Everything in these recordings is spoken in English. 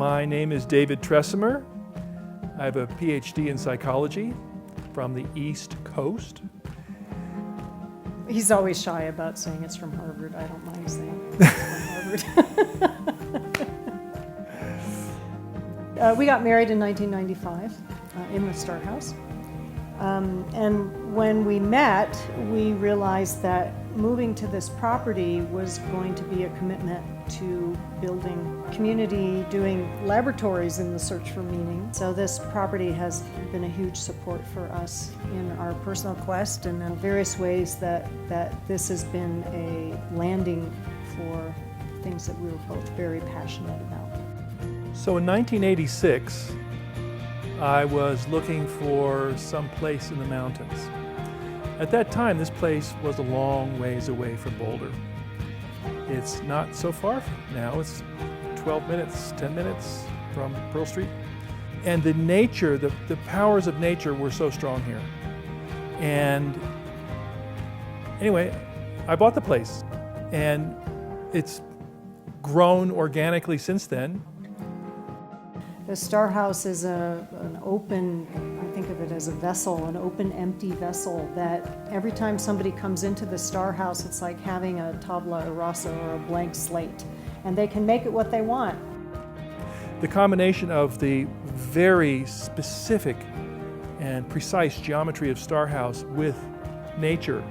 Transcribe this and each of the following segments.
My name is David Tressimer. I have a PhD in psychology from the East Coast. He's always shy about saying it's from Harvard. I don't mind saying it's from Harvard. We got married in 1995 in the StarHouse. And when we met, we realized that moving to this property was going to be a commitment to building community, doing laboratories in the search for meaning. So this property has been a huge support for us in our personal quest, and in various ways that this has been a landing for things that we were both very passionate about. So in 1986, I was looking for some place in the mountains. At that time, this place was a long ways away from Boulder. It's not so far now. It's 12 minutes, 10 minutes from Pearl Street. And the nature, the powers of nature were so strong here. And anyway, I bought the place, and it's grown organically since then. The StarHouse is an open, I think of it as a vessel, an open, empty vessel that every time somebody comes into the StarHouse, it's like having a tabla rasa or a blank slate, and they can make it what they want. The combination of the very specific and precise geometry of StarHouse with nature,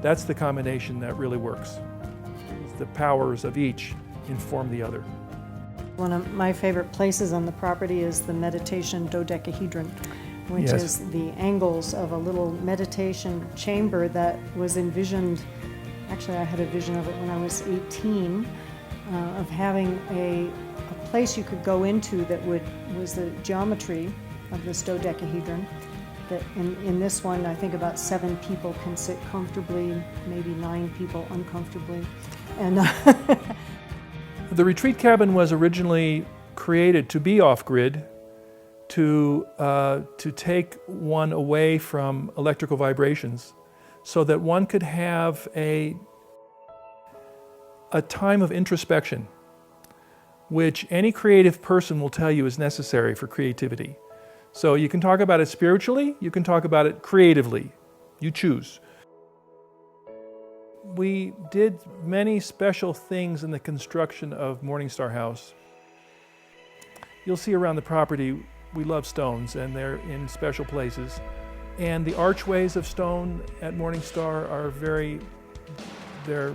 that's the combination that really works. The powers of each inform the other. One of my favorite places on the property is the meditation dodecahedron, which is the angles of a little meditation chamber that was envisioned. Actually, I had a vision of it when I was 18, of having a place you could go into that was the geometry of this dodecahedron. That in this one, I think about 7 people can sit comfortably, maybe 9 people uncomfortably. And the retreat cabin was originally created to be off-grid, to take one away from electrical vibrations, so that one could have a time of introspection, which any creative person will tell you is necessary for creativity. So you can talk about it spiritually, you can talk about it creatively. You choose. We did many special things in the construction of Morningstar House. You'll see around the property, we love stones, and they're in special places. And the archways of stone at Morningstar are they're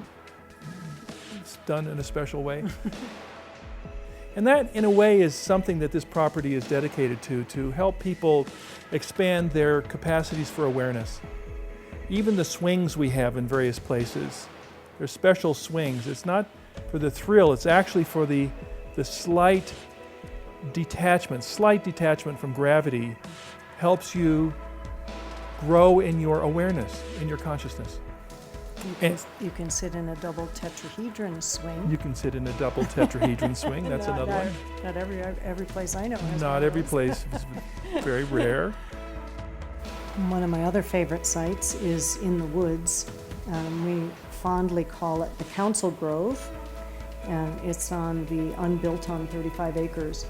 done in a special way. And that, in a way, is something that this property is dedicated to help people expand their capacities for awareness. Even the swings we have in various places, they're special swings. It's not for the thrill, it's actually for the slight detachment from gravity helps you grow in your awareness, in your consciousness. You can sit in a double tetrahedron swing. You can sit in a double tetrahedron swing, that's another one. Not every place I know has Not every place, it's very rare. One of my other favorite sites is in the woods. We fondly call it the Council Grove, and it's on the unbuilt on 35 acres.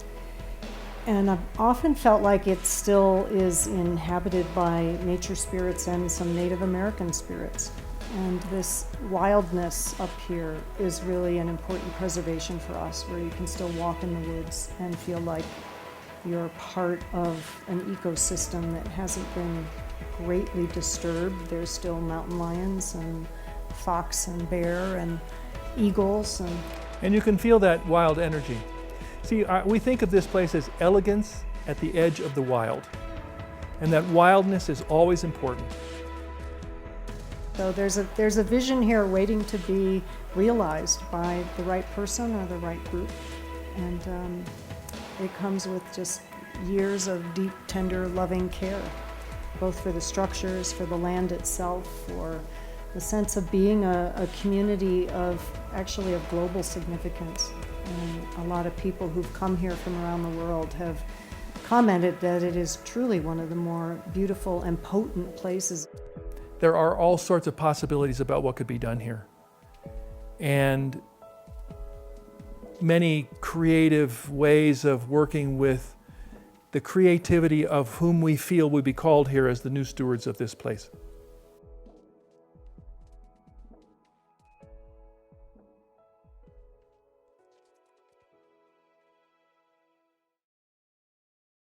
And I've often felt like it still is inhabited by nature spirits and some Native American spirits. And this wildness up here is really an important preservation for us, where you can still walk in the woods and feel like you're part of an ecosystem that hasn't been greatly disturbed. There's still mountain lions and fox and bear and eagles. And you can feel that wild energy. See, we think of this place as elegance at the edge of the wild. And that wildness is always important. So there's a vision here waiting to be realized by the right person or the right group. And it comes with just years of deep, tender, loving care, both for the structures, for the land itself, for the sense of being a community of global significance. And a lot of people who've come here from around the world have commented that it is truly one of the more beautiful and potent places. There are all sorts of possibilities about what could be done here. And many creative ways of working with the creativity of whom we feel would be called here as the new stewards of this place.